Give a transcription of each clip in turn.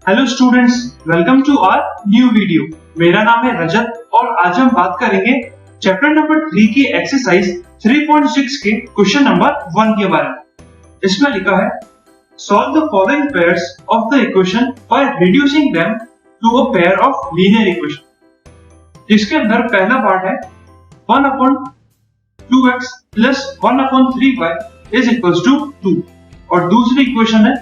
Hello students, welcome to our new video. मेरा नाम है रजत और आज हम बात करेंगे चैप्टर नंबर 3 की एक्सरसाइज 3.6 के क्वेश्चन नंबर 1 के बारे में। इसमें लिखा है solve the following pairs of the equation by reducing them to a pair of linear equation. जिसके अंदर पहला पार्ट है 1/2x plus 1/3y is equals to 2 और दूसरी इक्वेशन है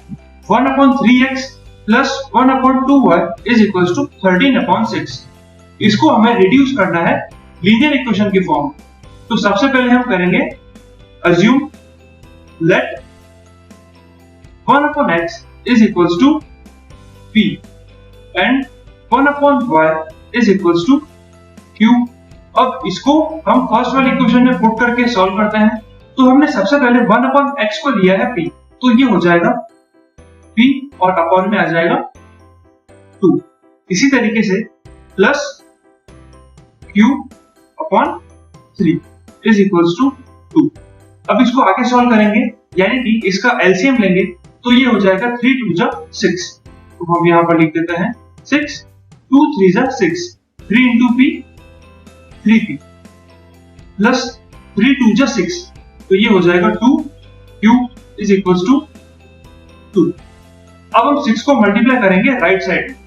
1/3x plus 1/2y is equals to 13/6। इसको हमें रिड्यूस करना है लीनियर इक्वेशन की फॉर्म। तो सबसे पहले हम करेंगे assume let 1/x is equals to p and 1/y is equals to q। अब इसको हम फर्स्ट वाली इक्वेशन में पुट करके सॉल्व करते हैं। तो हमने सबसे पहले 1/x को लिया है p, तो ये हो जाएगा p और अपॉन में आ जाएगा 2। इसी तरीके से plus q upon 3 is equals to 2। अब इसको आगे सॉल्व करेंगे, यानी कि इसका एलसीएम लेंगे तो ये हो जाएगा 3 2 जा 6। तो हम यहां पर लिख देते हैं 6 2 3 जा 6 3 into p 3p प्लस 3 2 जा 6, तो ये हो जाएगा 2q इज इक्वल्स टू 2। अब हम 6 को मल्टीप्लाई करेंगे राइट साइड में,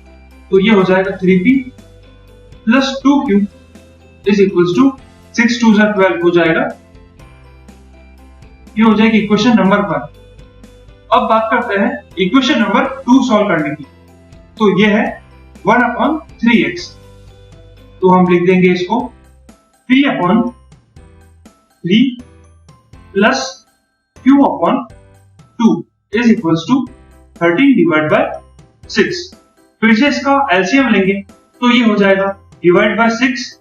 तो ये हो जाएगा 3p plus 2q is equals to 6 2 जा 12 हो जाएगा। ये हो जाएगी इक्वेशन नंबर 1। अब बात करते हैं इक्वेशन नंबर 2 सॉल्व करने की। तो ये है 1/3x, तो हम लिख देंगे इसको p/3 plus q/2 is equals to 13/6। फिर से इसका एलसीएम लेंगे तो ये हो जाएगा डिवाइड बाय 6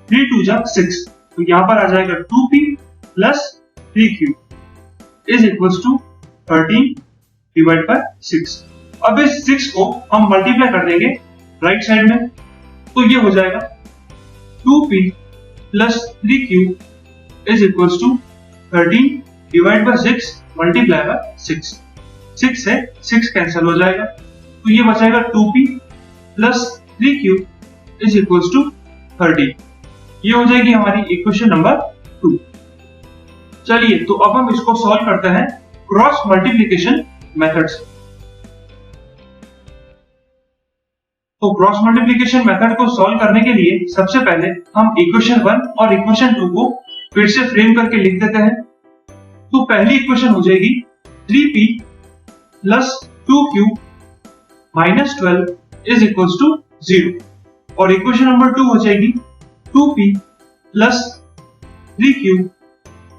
3 2 जा 6, तो यहां पर आ जाएगा 2p plus 3q is equals to 13/6। अब इस 6 को हम मल्टीप्लाई कर देंगे राइट साइड में, तो ये हो जाएगा 2p plus 3q is equals to 13/6 multiply by 6। 6 से 6 कैंसिल हो जाएगा, तो ये बचाएगा 2p plus 3q is equals to 13। ये हो जाएगी हमारी इक्वेशन नंबर 2। चलिए, तो अब हम इसको सॉल्व करते हैं क्रॉस मल्टीप्लिकेशन मेथड से। तो क्रॉस मल्टीप्लिकेशन मेथड को सॉल्व करने के लिए सबसे पहले हम इक्वेशन 1 और इक्वेशन 2 को फिर से फ्रेम करके लिख देते हैं। तो पहली इक्वेशन हो जाएगी 3p plus 2q minus 12 is equals to 0 और इक्वेशन नंबर 2 हो जाएगी 2p plus 3q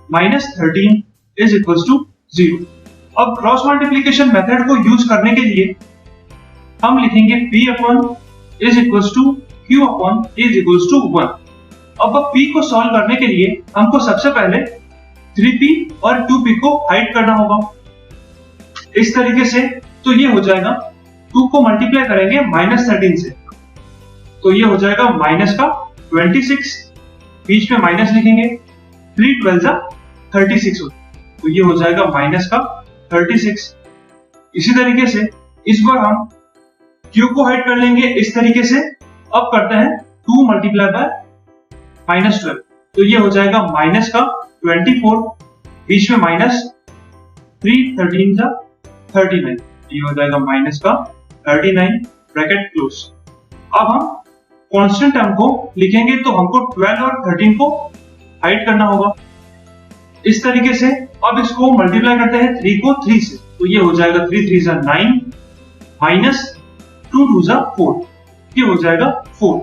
minus 13 is equals to 0। अब क्रॉस मल्टीप्लिकेशन मेथड को यूज करने के लिए हम लिखेंगे p upon is equals to q upon is equals to 1। अब p को सॉल्व करने के लिए हमको सबसे पहले 3p और 2p को हाइड करना होगा इस तरीके से। तो ये हो जाएगा 2 को मल्टीप्लाई करेंगे माइनस 13 से, तो ये हो जाएगा माइनस का 26, बीच में माइनस लिखेंगे 3 12 जा 36 हो, तो ये हो जाएगा माइनस का 36। इसी तरीके से इस बार हम q को हाइड कर लेंगे इस तरीके से। अब करते हैं 2 मल्टीप्लाई बाय माइनस 12, तो ये हो जाएगा माइनस का 24, बीच में माइनस 3 13 जा 39, ये हो जाएगा माइनस का 39 ब्रैकेट क्लोज। अब हम कांस्टेंट टर्म को लिखेंगे, तो हमको 12 और 13 को हाइड करना होगा इस तरीके से। अब इसको मल्टीप्लाई करते हैं 3 को 3 से, तो ये हो जाएगा 3 3 जा 9 माइनस 2 2 जा 4, ये हो जाएगा 4।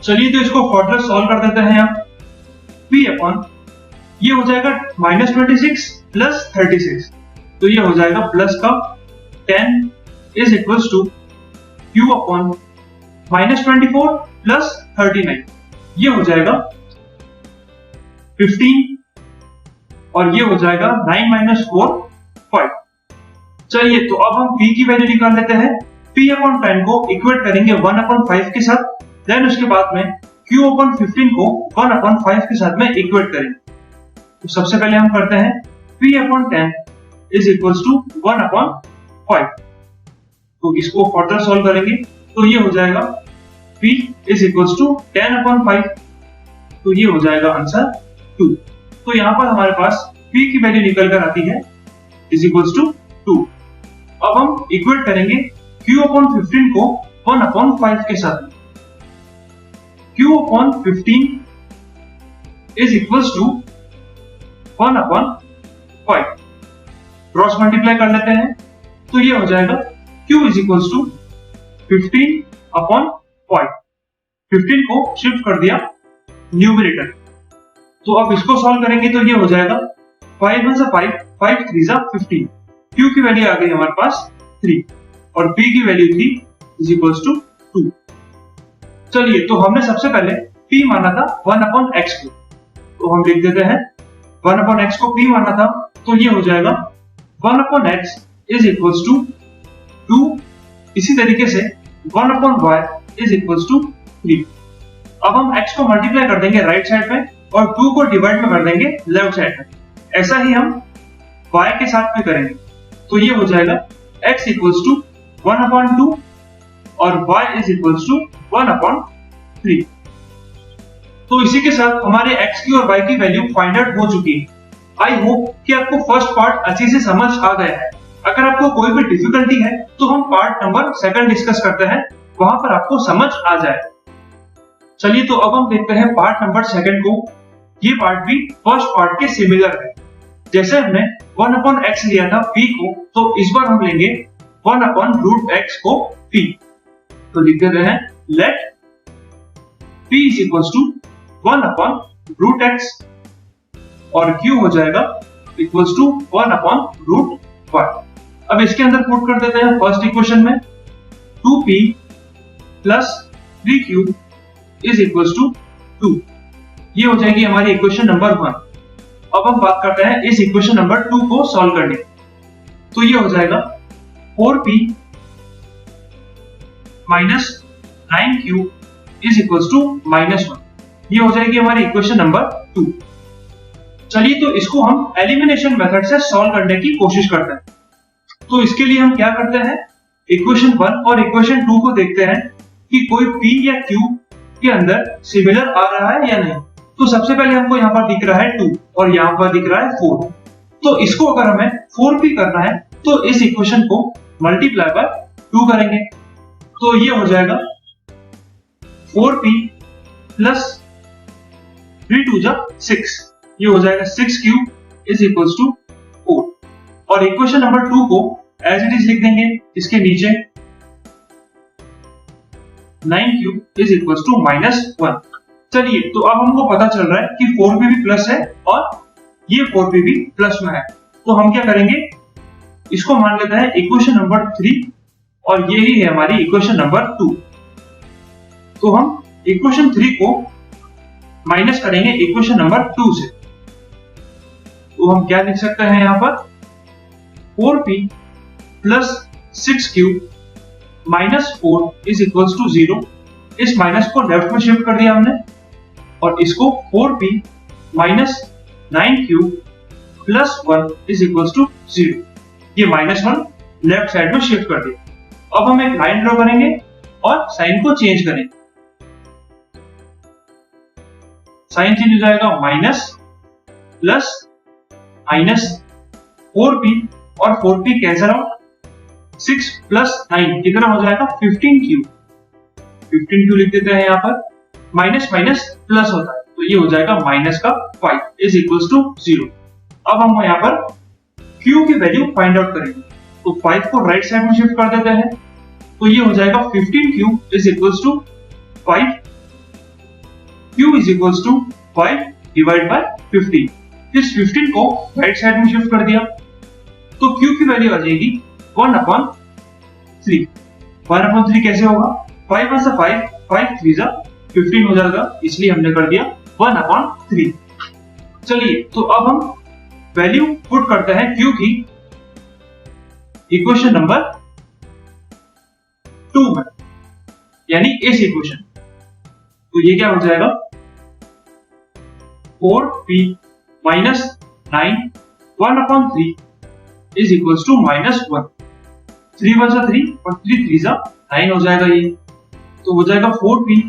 चलिए, तो इसको फर्दर सॉल्व कर देते हैं। आप p अपॉन ये हो जाएगा माइनस 26 प्लस 36, तो ये हो जाएगा प्लस का 10 is equals to q upon minus 24 plus 39, ये हो जाएगा 15 और ये हो जाएगा 9 माइनस 4 5। चलिए, तो अब हम p की वैल्यू निकाल लेते हैं। p अपॉन 10 को इक्वेट करेंगे 1/5 के साथ, देन उसके बाद में q अपॉन 15 को 1/5 के साथ में इक्वेट करेंगे। तो सबसे पहले हम करते हैं p upon 10 is equals to 1/5। तो इसको फर्दर सॉल्व करेंगे तो ये हो जाएगा p इज इक्वल्स टू 10/5, तो ये हो जाएगा आंसर 2। तो यहाँ पर हमारे पास p की वैल्यू निकल कर आती है इज इक्वल्स टू 2। अब हम इक्वेट करेंगे q/15 को 1/5 के साथ। q/15 is equals to 1/5। Cross multiply कर लेते हैं तो ये हो जाएगा q इज इक्वल्स टू 15/5। 15 को शिफ्ट कर दिया न्यूमरेटर, तो अब इसको सॉल्व करेंगे तो ये हो जाएगा 5 1 5, 5 3 15। q की वैल्यू आ गई हमारे पास 3 और p की वैल्यू थी इज इक्वल्स टू 2। चलिए, तो हमने सबसे पहले p माना था 1/x को, तो हम लिख देते हैं 1/x को p माना था, तो ये हो जाएगा 1/x इज इक्वल्स टू 2। इसी तरीके से 1/y इज इक्वल्स टू 3। अब हम x को मल्टीप्लाई कर देंगे राइट साइड में और 2 को डिवाइड में कर देंगे लेफ्ट साइड में। ऐसा ही हम y के साथ में करेंगे, तो ये हो जाएगा x इक्वल्स टू 1/2 और y इज इक्वल्स टू 1/3। तो इसी के साथ हमारे x की और y की वैल्यू फाइंड आउट हो चुकी है। आई होप कि आपको फर्स्ट पार्ट अच्छे से समझ आ गया है। अगर आपको कोई भी डिफिकल्टी है तो हम पार्ट नंबर 2 डिस्कस करते हैं, वहां पर आपको समझ आ जाए। चलिए, तो अब हम देखते हैं पार्ट नंबर 2 को। ये पार्ट भी फर्स्ट पार्ट के सिमिलर है। जैसे हमने 1/x लिया था p को, तो इस बार हम लेंगे 1/√x को p। तो लिख देते हैं let p is equals to 1/√x और q हो जाएगा इक्वल्स टू 1/√y। अब इसके अंदर पुट कर देते हैं फर्स्ट इक्वेशन में 2p plus 3q is equals to 2। ये हो जाएगी हमारी इक्वेशन नंबर 1। अब हम बात करते हैं इस इक्वेशन नंबर 2 को सॉल्व करने। तो ये हो जाएगा 4p minus 9q is equals to -1। ये हो जाएगी हमारी इक्वेशन नंबर 2। चलिए, तो इसको हम एलिमिनेशन मेथड से सॉल्व करने की कोशिश करते हैं। तो इसके लिए हम क्या करते हैं, इक्वेशन 1 और इक्वेशन 2 को देखते हैं कि कोई p या q के अंदर सिमिलर आ रहा है या नहीं। तो सबसे पहले हमको यहाँ पर दिख रहा है 2 और यहाँ पर दिख रहा है 4। तो इसको अगर हमें 4p करना है तो इस इक्वेशन को मल्टीप्लाई बाय 2 करेंगे, तो ये हो जाएगा 4p प्लस 3 2 6। ये हो जाएगा 6q इज इक्वल्स टू 4। और इक्वेशन नंबर 2 को एज इट इज लिख देंगे इसके नीचे 9q इज इक्वल्स टू -1। चलिए, तो अब हमको पता चल रहा है कि 4p भी प्लस है और ये 4p भी प्लस में है। तो हम क्या करेंगे, इसको मान लेते हैं इक्वेशन नंबर 3 और ये ही है हमारी इक्वेशन नंबर 2। तो हम इक्वेशन 3 को माइनस करेंगे इक्वेशन नंबर 2 से। तो हम क्या लिख सकते हैं यहाँ पर 4p plus 6q minus 4 is equals to 0। इस माइनस को लेफ्ट में शिफ्ट कर दिया हमने और इसको 4p minus 9q plus 1 is equals to 0। ये -1 लेफ्ट साइड में शिफ्ट कर दिया। अब हम एक लाइन ड्रॉ करेंगे और साइन को चेंज करेंगे। साइन चेंज हो जाएगा माइनस प्लस माइनस 4p और 4p कैंसिल आउट, 6 प्लस 9 कितना हो जाएगा 15q। 15q लिख देते हैं यहाँ पर, माइनस माइनस प्लस होता है तो ये हो जाएगा माइनस का 5 इज इक्वल्स टू 0। अब हम यहाँ पर q की वैल्यू फाइंड आउट करेंगे, तो 5 को राइट साइड में शिफ्ट कर देते हैं, तो ये हो जाएगा 15q is equals to 5। q is equals to 5 divide by 15। इस 15 को राइट साइड में शिफ्ट कर दिया तो q की वैल्यू आ जाएगी 1/3। 1/3 कैसे होगा, 5 1 5, 5 3 15 हो जाएगा, इसलिए हमने कर दिया 1/3। चलिए, तो अब हम वैल्यू पुट करते हैं q की इक्वेशन नंबर 2 में, यानी इस इक्वेशन। तो ये क्या हो जाएगा 4p minus 9 1/3 is equals to -1। 3 one जा 3 और 3 3 जा 9 हो जाएगा ये। तो हो जाएगा 4p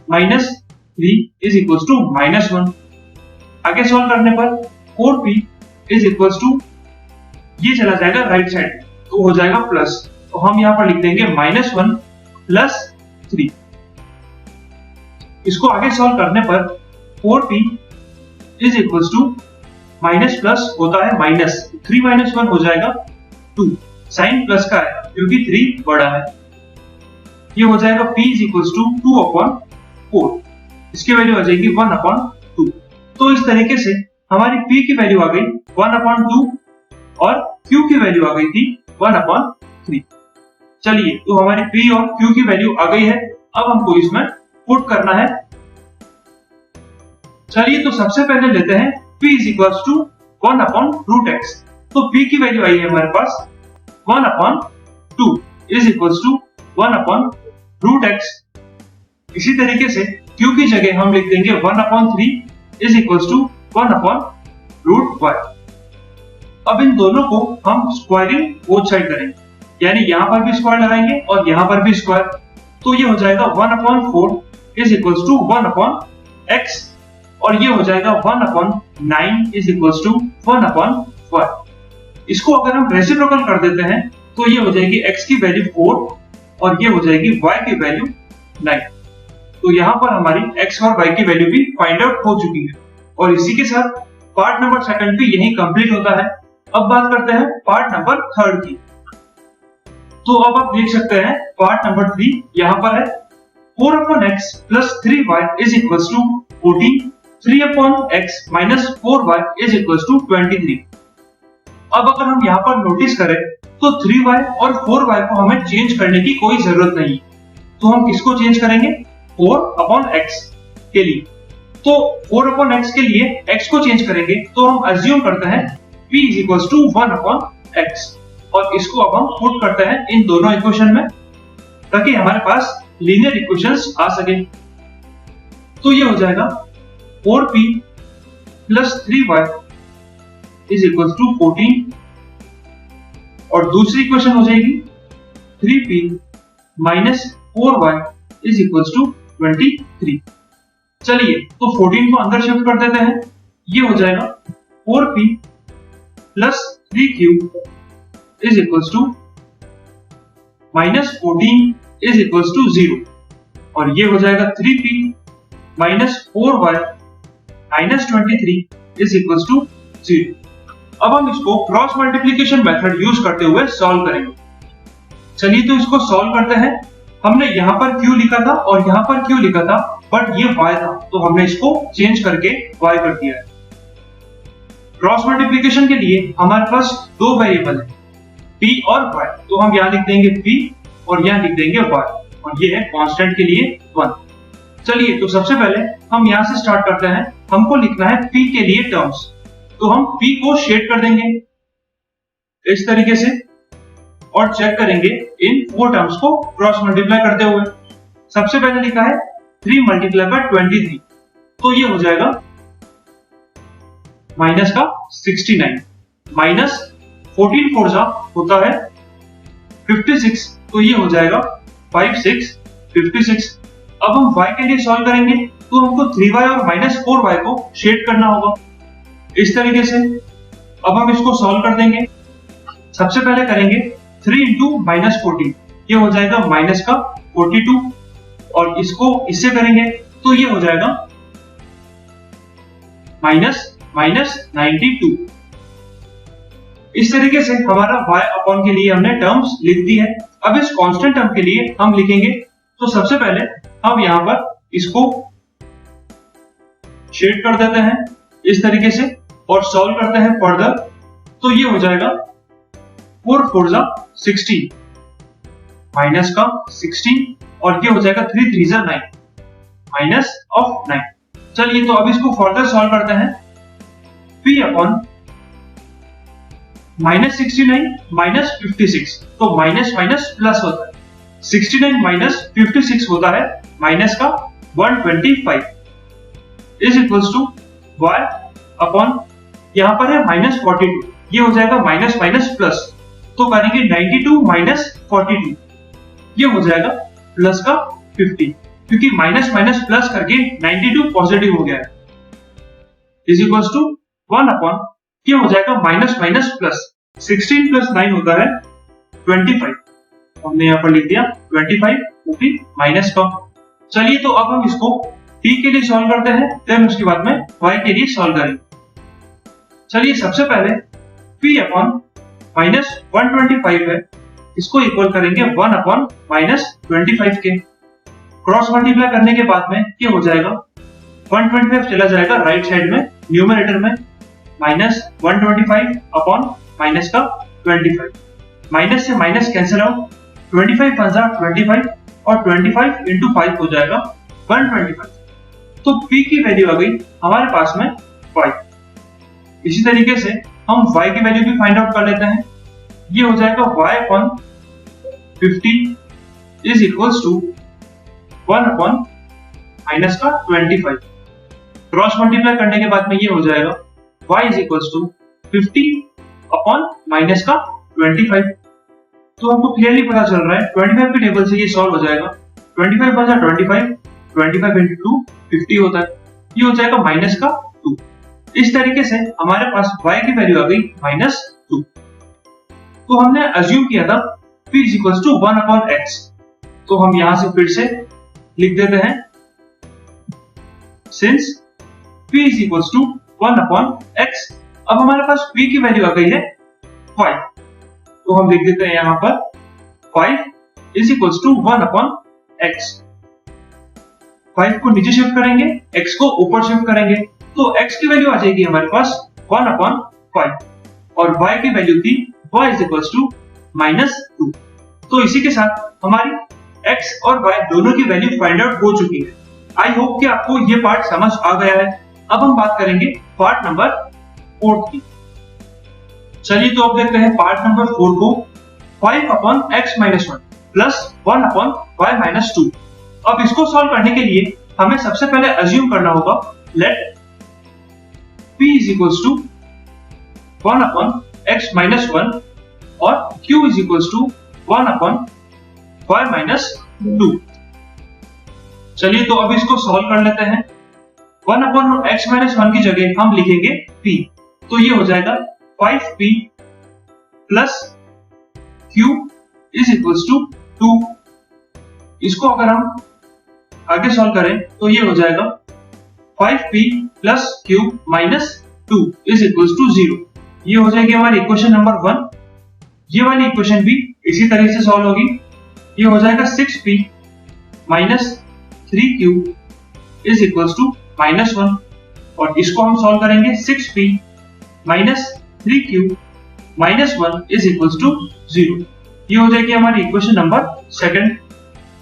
minus 3 is equal to minus 1। आगे सॉल्व करने पर 4p इज इक्वल टू ये चला जाएगा राइट साइड, तो हो जाएगा प्लस, तो हम यहाँ पर लिख देंगे माइनस 1 प्लस 3। इसको आगे सॉल्व करने पर 4p is equal to minus plus होता है माइनस, 3 माइनस 1 हो जाएगा 2, साइन प्लस का है क्योंकि 3 बड़ा है। ये हो जाएगा p is equal to 2 upon 4, इसकी वैल्यू आ जाएगी 1 अपॉन 2। तो इस तरीके से हमारी p की वैल्यू आ गई 1 अपॉन 2 और q की वैल्यू आ गई थी 1 अपॉन 3। चलिए, तो हमारी p और q की वैल्यू आ गई है, अब हमको इसमें पुट करना है। चलिए, तो सबसे पहले लेते हैं p is equal to 1 upon root x. तो p की वैल्यू आई है हमारे पास 1 upon 2 is equal to 1 upon root x. इसी तरीके से q की जगह हम लिख देंगे 1 upon 3 is equal to 1 upon root y। अब इन दोनों को हम स्क्वायरिंग बोथ साइड करेंगे, यानी यहाँ पर भी स्क्वायर लगाएंगे और यहाँ पर भी स्क्वायर, तो ये हो जाएगा 1 upon 4 is equal to 1 upon x और ये हो जाएगा 1 upon 9 is equal to 1 upon y। इसको अगर हम रेसिप्रोकल कर देते हैं तो ये हो जाएगी x की वैल्यू 4 और ये हो जाएगी y की वैल्यू 9। तो यहाँ पर हमारी x और y की वैल्यू भी फाइंड आउट हो चुकी है और इसी के साथ पार्ट नंबर सेकंड भी यही कंप्लीट होता है। अब बात करते हैं पार्ट नंबर थर्ड की। तो अब आप देख सकते हैं पार्ट नंबर 3 यहाँ पर है 4 upon x plus 3y is equal to 14, 3 upon x minus 4y is equal to 23। अब अगर हम यहाँ पर नोटिस करें तो 3y और 4y को हमें चेंज करने की कोई जरूरत नहीं, तो हम किसको चेंज करेंगे 4 अपॉन x के लिए। तो 4 अपॉन x के लिए x को चेंज करेंगे तो हम अज्यूम करते हैं p is equal to 1 upon x और इसको अब हम पुट करते हैं इन दोनों इक्वेशन में ताकि हमारे पास लीनियर इक्वेशंस आ सके। तो ये हो जाएगा 4p plus 3y is equal to 14 और दूसरी इक्वेशन हो जाएगी 3p minus 4y is equal to 23। चलिए, तो 14 को अंदर शिफ्ट कर देते हैं, ये हो जाएगा 4p plus 3q is equal to minus 14 is equal to 0 और ये हो जाएगा 3p minus 4y minus 23 is equal to 0। अब हम इसको क्रॉस मल्टीप्लीकेशन मेथड यूज करते हुए सॉल्व करेंगे। चलिए, तो इसको सॉल्व करते हैं। हमने यहाँ पर q लिखा था और यहाँ पर q लिखा था, बट ये y था तो हमने इसको चेंज करके y कर दिया है। क्रॉस मल्टीप्लीकेशन के लिए हमारे पास दो वेरिएबल है p और y, तो हम यहाँ लिख देंगे p और यहाँ लिख देंगे y और ये है कांस्टेंट के लिए 1। चलिए, तो सबसे पहले हम यहाँ से स्टार्ट करते हैं। हमको लिखना है p के लिए टर्म्स, तो हम p को शेड कर देंगे इस तरीके से और चेक करेंगे इन 4 टर्म्स को क्रॉस मल्टीप्लाई करते हुए। सबसे पहले लिखा है 3 मल्टीप्लाई बाय 23, तो ये हो जाएगा माइनस का 69 माइनस 14 फोर जा होता है 56, तो ये हो जाएगा 5 6 56। अब हम y के लिए सॉल्व करेंगे तो हमको 3y और माइनस 4y को शेड करना होगा इस तरीके से। अब हम इसको सॉल्व कर देंगे। सबसे पहले करेंगे 3 इंटू माइनस 14, ये हो जाएगा माइनस का 42 और इसको इससे करेंगे तो ये हो जाएगा माइनस माइनस 92। इस तरीके से हमारा y अपॉन के लिए हमने टर्म्स लिख दी है। अब इस कांस्टेंट टर्म के लिए हम लिखेंगे, तो सबसे पहले हम यहाँ पर इसको शेड कर देते हैं इस तरीके से और सॉल्व करते हैं फर्दर, तो ये हो जाएगा 4 4 जा 16 माइनस का 16 और ये हो जाएगा 3 3 जा 9 माइनस ऑफ 9। चलिए, तो अब इसको फर्दर सॉल्व करते हैं। p अपॉन माइनस 69 माइनस 56, तो माइनस माइनस प्लस होता है, 69 माइनस 56 होता है माइनस का 125 is equals to y upon यहाँ पर है माइनस 42, ये हो जाएगा माइनस माइनस प्लस, तो करेंगे 92 माइनस 42, ये हो जाएगा प्लस का 50, क्योंकि माइनस माइनस प्लस करके 92 पॉजिटिव हो गया है, इज इक्वल्स टू 1 अपॉन, ये हो जाएगा माइनस माइनस प्लस, 16 प्लस 9 होता है 25, हमने यहाँ पर लिख दिया 25, क्योंकि माइनस का। चलिए तो अब हम इसको t के लिए सॉल्व करते हैं, देन उसके बाद में y के लिए सॉल्व करेंगे। चलिए सबसे पहले p अपॉन माइनस 125 है, इसको इक्वल करेंगे 1 अपॉन माइनस 25 के, क्रॉस मल्टीप्लाई करने के बाद में ये हो जाएगा 125 चला जाएगा राइट साइड में न्यूमरेटर में, माइनस 125 अपॉन माइनस का 25, माइनस से माइनस कैंसिल आउट, 25 पंजा 25 और 25 इंटू 5 हो जाएगा 125। तो p की वैल्यू आ गई हमारे पास में 5। इसी तरीके से हम y की वैल्यू भी फाइंड आउट कर लेते हैं, ये हो जाएगा y upon 50 is equals to 1 upon minus का 25, क्रॉस मल्टीप्लाई करने के बाद में ये हो जाएगा y is equals to 50 upon minus का 25। तो हमको क्लियरली पता चल रहा है 25 के टेबल से ये सॉल्व हो जाएगा, 25 बचा 25, 25 इंटू 2 50 होता है, ये हो जाएगा माइनस का 2। इस तरीके से हमारे पास y की वैल्यू आ गई माइनस 2। तो हमने अज्यूम किया था p is equals to 1 upon x, तो हम यहां से फिर से लिख देते हैं, since p is equals to 1 upon x, अब हमारे पास p की वैल्यू आ गई है 5, तो हम लिख देते हैं यहां पर 5 is equals to 1 upon x, 5 को नीचे शिफ्ट करेंगे, x को ऊपर शिफ्ट करेंगे, तो x की वैल्यू आ जाएगी हमारे पास 1 अपॉन 5 और y की वैल्यू थी y is equals to minus 2। तो इसी के साथ हमारी x और y दोनों की वैल्यू फाइंड आउट हो चुकी है। आई होप कि आपको ये पार्ट समझ आ गया है। अब हम बात करेंगे पार्ट नंबर 4 की। चलिए तो अब देखते हैं पार्ट नंबर 4 को, 5 upon x minus 1 plus 1 upon y minus 2। अब इसको सॉल्व करने के लिए हमें सबसे पहले अज्यूम करना होगा, let p is equals to 1 upon x minus 1 और q is equals to 1 upon y minus 2। चलिए तो अब इसको सॉल्व कर लेते हैं। 1 अपॉन x माइनस 1 की जगह हम लिखेंगे p, तो ये हो जाएगा 5p plus q is equals to 2। इसको अगर हम आगे सॉल्व करें तो ये हो जाएगा 5p plus q minus 2 is equals to 0। ये हो जाएगी हमारी इक्वेशन नंबर 1। ये वाली इक्वेशन भी इसी तरह से सॉल्व होगी, ये हो जाएगा 6p minus 3q is equals to minus 1, और इसको हम सॉल्व करेंगे 6p minus 3q minus 1 is equals to 0। ये हो जाएगी हमारी इक्वेशन नंबर 2।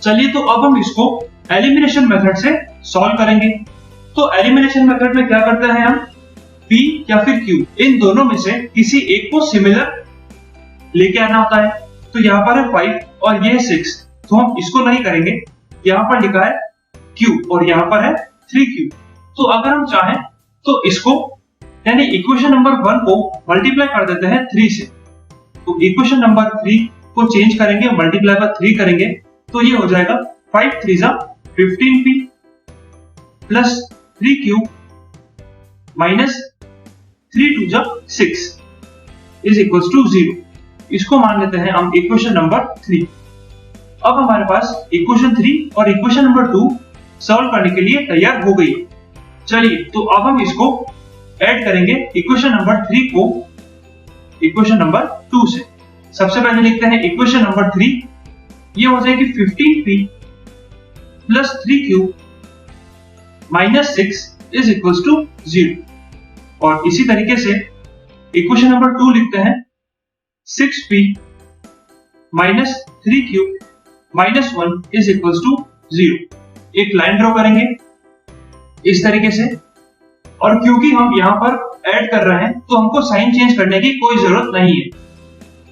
चलिए तो अब हम इसको एलिमिनेशन मेथड से सॉल्व करेंगे। तो एलिमिनेशन मेथड में क्या करते हैं हम, p या फिर q, इन दोनों में से किसी एक को सिमिलर लेके आना होता है। तो यहाँ पर है 5 और ये है 6, तो हम इसको नहीं करेंगे, यहाँ पर लिखा है q और यहाँ पर है 3q। तो अगर हम चाहें तो इसको यानी इक्वेशन नंबर 1 को मल्टीप्लाई कर देते हैं 3 से। तो इक्वेशन नंबर 3 को चेंज करेंगे, मल्टीप्लाई पर 3 करेंगे, तो ये हो जाएगा 5 3 जा 15p प्लस 3q माइनस 3 2 जा 6 इज इक्वल्स टू 0। इसको मान लेते हैं हम इक्वेशन नंबर 3। अब हमारे पास इक्वेशन 3 और इक्वेशन नंबर 2 सॉल्व करने के लिए तैयार हो गई। चलिए तो अब हम इसको ऐड करेंगे इक्वेशन नंबर 3 को इक्वेशन नंबर 2 से। सबसे पहले लिखते हैं इक्वेशन नंबर 3, ये हो जाएगी 15p plus 3q minus 6 is equals to 0। और इसी तरीके से इक्वेशन नंबर 2 लिखते हैं 6p minus 3q minus 1 is equals to 0। एक लाइन ड्रॉ करेंगे इस तरीके से, और क्योंकि हम यहाँ पर ऐड कर रहे हैं तो हमको साइन चेंज करने की कोई जरूरत नहीं है।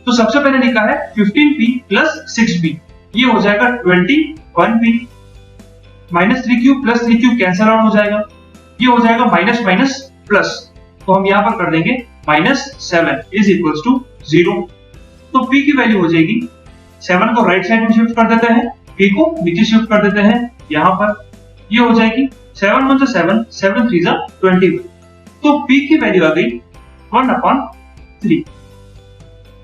तो सबसे पहले लिखा है 15p प्लस 6p, ये हो जाएगा 21p minus 3q plus 3q cancel out हो जाएगा, ये हो जाएगा माइनस माइनस प्लस, तो हम यहाँ पर कर देंगे माइनस 7 इज इक्वल्स टू 0। तो p की वैल्यू हो जाएगी 7 को राइट साइड में शिफ्ट कर देते हैं, p को नीचे शिफ्ट कर देते हैं यहाँ पर। ये हो जाएगी 7 1 7, 7 3 21। तो p की वैल्यू आ गई 1/3।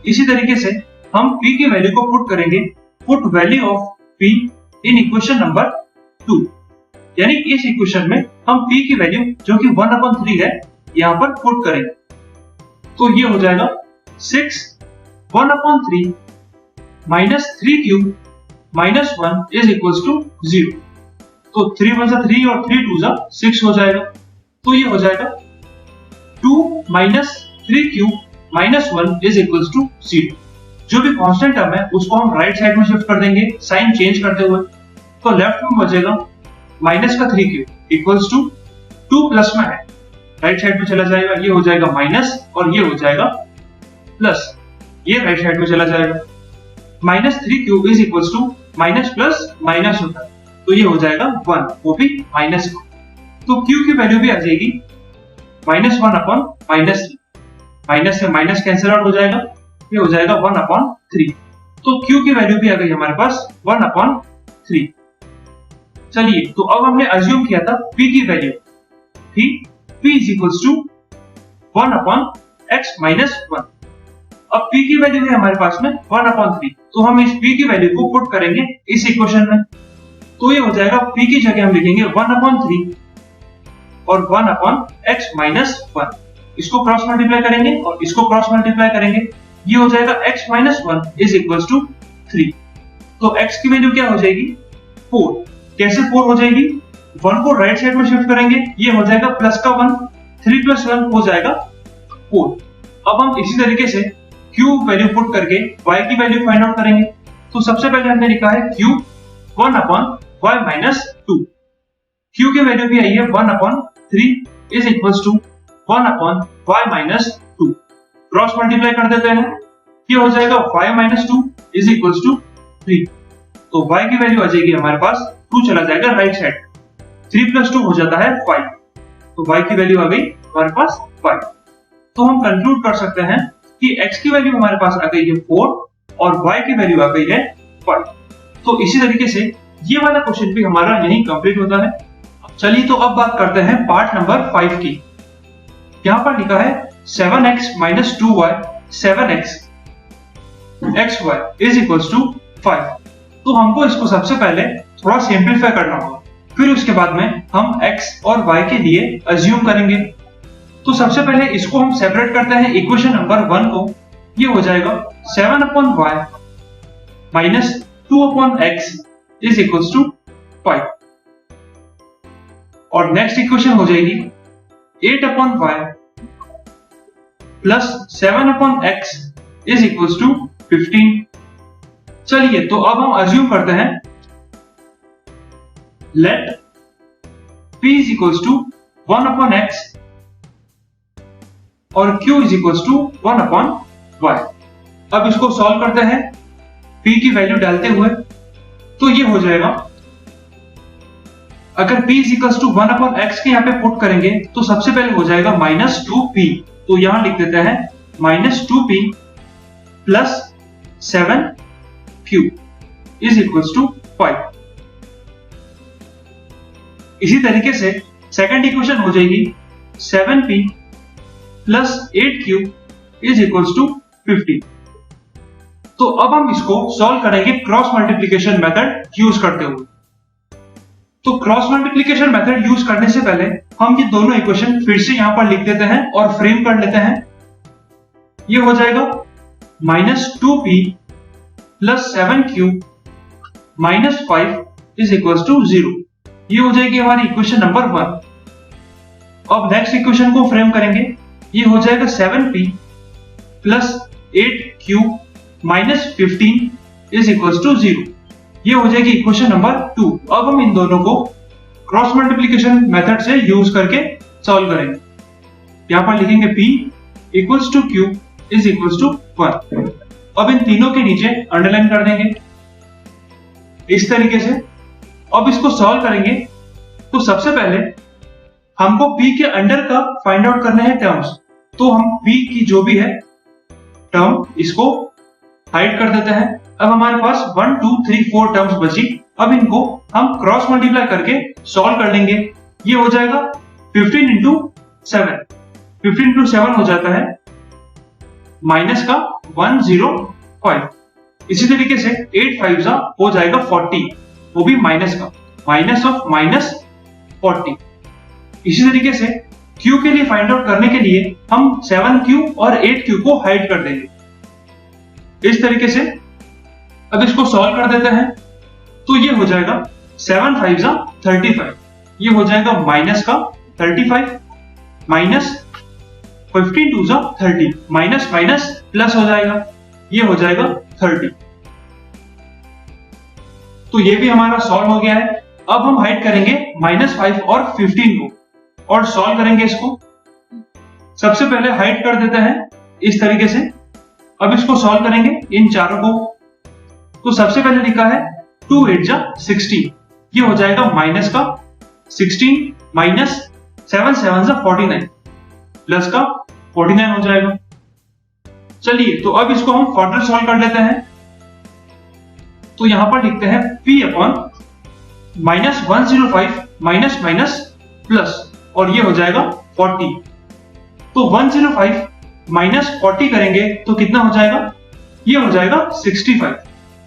इसी तरीके से हम p की वैल्यू को पुट करेंगे, put value of p in equation number 2, यानी इस इक्वेशन में हम p की वैल्यू जो कि 1/3 है यहाँ पर पुट करेंगे। तो ये हो जाएगा 6 1/3 minus 3 cube minus 1 is equals to 0। तो 3 1 3 और 3 2 6 हो जाएगा। तो ये हो जाएगा 2 minus 3 cube minus 1 is equals to 0। जो भी कांस्टेंट टर्म है उसको हम राइट साइड में शिफ्ट कर देंगे साइन चेंज करते हुए। तो लेफ्ट में बचेगा माइनस का 3 क्यूब इक्वल्स टू 2 प्लस में है, राइट साइड में चला जाएगा, ये हो जाएगा माइनस और ये हो जाएगा प्लस, ये राइट साइड में चला जाएगा। Minus 3 cube is equals to minus plus minus होता है, तो ये हो जाएगा 1, वो भी माइनस का। तो क्यू की वैल्यू भी आ जाएगी -1/-3, माइनस से माइनस कैंसिल आउट हो जाएगा, ये हो जाएगा 1/3। तो क्यू की वैल्यू भी आ गई हमारे पास 1/3। चलिए, तो अब हमने अज्यूम किया था p की वैल्यू थी p is equals to 1/x minus 1। अब p की वैल्यू है हमारे पास में 1/3, तो हम इस p की वैल्यू को पुट करेंगे इस इक्वेशन में। तो ये हो जाएगा p की जगह हम लिखेंगे 1/3 और 1/x माइनस 1। इसको क्रॉस मल्टीप्लाई करेंगे और इसको क्रॉस मल्टीप्लाई करेंगे, ये हो जाएगा x minus 1 is equals to 3। तो x की वैल्यू क्या हो जाएगी 4। कैसे 4 हो जाएगी, 1 को राइट साइड में शिफ्ट करेंगे, ये हो जाएगा प्लस का 1, 3 प्लस 1 हो जाएगा 4। अब हम इसी तरीके से q वैल्यू पुट करके y की वैल्यू फाइंड आउट करेंगे। तो सबसे पहले हमने लिखा है q 1/y माइनस 2। q की वैल्यू भी आई है 1/3 is equals to 1/y minus 2। Cross multiply कर देते हैं, ये हो जाएगा y minus 2 is equals to 3। तो y की वैल्यू आ जाएगी हमारे पास 2 चला जाएगा राइट साइड, 3 प्लस 2 हो जाता है 5। तो y की वैल्यू आ गई हमारे पास 5। तो हम कंक्लूड कर सकते हैं कि x की वैल्यू हमारे पास आ गई है 4 और y की वैल्यू आ गई है 5। तो इसी तरीके से ये वाला क्वेश्चन भी हमारा यही कंप्लीट होता है। चलिए, तो अब बात करते हैं पार्ट नंबर 5 की। यहाँ पर लिखा है 7x minus 2y 7x xy is equals to 5। तो हमको इसको सबसे पहले थोड़ा सिंपलीफाई करना होगा, फिर उसके बाद में हम x और y के लिए अज्यूम करेंगे। तो सबसे पहले इसको हम सेपरेट करते हैं इक्वेशन नंबर 1 को, ये हो जाएगा 7/y minus 2/x is equals to 5। और नेक्स्ट इक्वेशन हो जाएगी 8/y plus 7/x is equals to 15। चलिए, तो अब हम अज्यूम करते हैं let p is equals to 1/x और q is equals to 1/y। अब इसको सॉल्व करते हैं p की वैल्यू डालते हुए। तो ये हो जाएगा, अगर p is equals to 1/x के यहाँ पे पुट करेंगे तो सबसे पहले हो जाएगा -2p। तो यहां लिख देते हैं -2p plus 7q is equals to 5। इसी तरीके से सेकंड इक्वेशन हो जाएगी 7p plus 8q is equals to 15। तो अब हम इसको सॉल्व करेंगे क्रॉस मल्टीप्लिकेशन मेथड यूज करते हुए। तो क्रॉस मल्टीप्लिकेशन मेथड यूज करने से पहले हम ये दोनों इक्वेशन फिर से यहां पर लिख देते हैं और फ्रेम कर लेते हैं। ये हो जाएगा -2p plus 7q minus 5 is equals to 0। ये हो जाएगी हमारी इक्वेशन नंबर 1। अब नेक्स्ट इक्वेशन को फ्रेम करेंगे, ये हो जाएगा 7p plus 8q minus 15 is equals to 0। ये हो जाएगी इक्वेशन नंबर 2। अब हम इन दोनों को क्रॉस मल्टीप्लिकेशन मेथड से यूज करके सॉल्व करेंगे। यहां पर लिखेंगे p equals to q is equals to 1। अब इन तीनों के नीचे अंडरलाइन कर देंगे इस तरीके से। अब इसको सॉल्व करेंगे तो सबसे पहले हमको p के अंडर का फाइंड आउट करने हैं टर्म्स। तो हम p की जो भी है टर्म इसको हाइड कर देते हैं अब हमारे पास 1 2 3 4 टर्म्स बची। अब इनको हम क्रॉस मल्टीप्लाई करके सॉल्व कर लेंगे। ये हो जाएगा 15 इंटू 7। 15 इंटू 7 हो जाता है माइनस का 105। इसी तरीके से 8 5 जा हो जाएगा 40, वो भी माइनस का, माइनस ऑफ माइनस 40। इसी तरीके से Q के लिए फाइंड आउट करने के लिए हम 7Q और 8Q को हाइड कर देंगे इस तरीके से। अब इसको सॉल्व कर देते हैं तो ये हो जाएगा 7 5 जा 35, ये हो जाएगा माइनस का 35 माइनस 15 2 जा 30, माइनस माइनस प्लस हो जाएगा, ये हो जाएगा 30। तो ये भी हमारा सॉल्व हो गया है। अब हम हाइड करेंगे -5 और 15 को और सॉल्व करेंगे इसको। सबसे पहले हाइड कर देते हैं इस तरीके से। अब इसको सॉल्व करेंगे इन चारों को। तो सबसे पहले लिखा है 2 8 जा 16, ये हो जाएगा माइनस का 16 माइनस 7 7 जा 49 प्लस का 49 हो जाएगा। चलिए तो अब इसको हम फर्दर सॉल्व कर लेते हैं। तो यहां पर लिखते हैं p upon -105 minus minus plus, और ये हो जाएगा 40। तो 105 माइनस 40 करेंगे तो कितना हो जाएगा, ये हो जाएगा 65,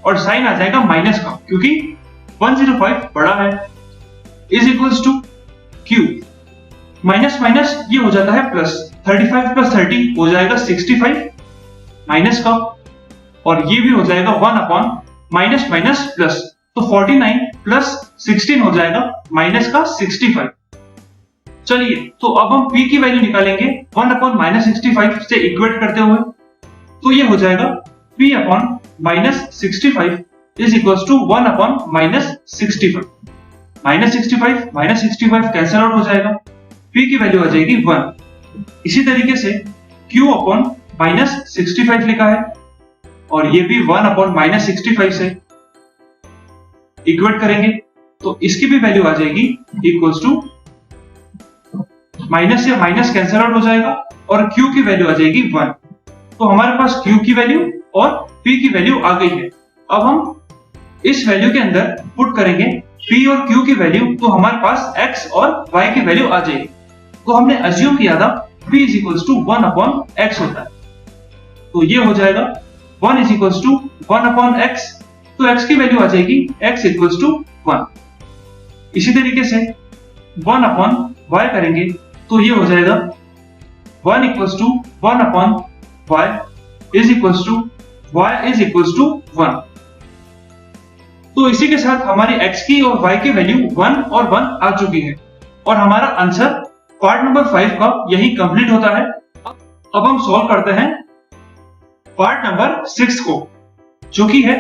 और साइन आ जाएगा माइनस का क्योंकि 105 बड़ा है, is equals to Q minus minus ये हो जाता है प्लस, 35 प्लस 30 हो जाएगा 65 माइनस का, और ये भी हो जाएगा 1 अपॉन माइनस माइनस प्लस, तो 49 प्लस 16 हो जाएगा माइनस का 65। चलिए तो अब हम p की वैल्यू निकालेंगे 1 अपॉन माइनस 65 से इक्वेट करते हुए। तो ये हो जाएगा p upon minus 65 is equals to 1 upon minus 65। Minus 65 cancel out हो जाएगा, p की वैल्यू आ जाएगी 1। इसी तरीके से q अपॉन माइनस 65 लिखा है, और ये भी 1 अपॉन माइनस 65 से इक्वेट करेंगे तो इसकी भी वैल्यू आ जाएगी इक्वल्स टू, माइनस से माइनस कैंसिल आउट हो जाएगा और q की वैल्यू आ जाएगी 1। तो हमारे पास q की वैल्यू और p की वैल्यू आ गई है। अब हम इस वैल्यू के अंदर पुट करेंगे p और q की वैल्यू, तो हमारे पास x और y की वैल्यू आ जाएगी। तो हमने अज्यूम किया था p is equals to 1 upon x होता है, तो ये हो जाएगा 1 is equals to 1 upon x, तो x की वैल्यू आ जाएगी x इक्वल्स टू 1। इसी तरीके से 1 अपॉन y करेंगे तो ये हो जाएगा 1 equals to 1 upon y is equals to y is equals to 1। तो इसी के साथ हमारी x की और y की वैल्यू 1 और 1 आ चुकी है, और हमारा आंसर पार्ट नंबर 5 का यही कंप्लीट होता है। अब हम सॉल्व करते हैं पार्ट नंबर 6 को, जो कि है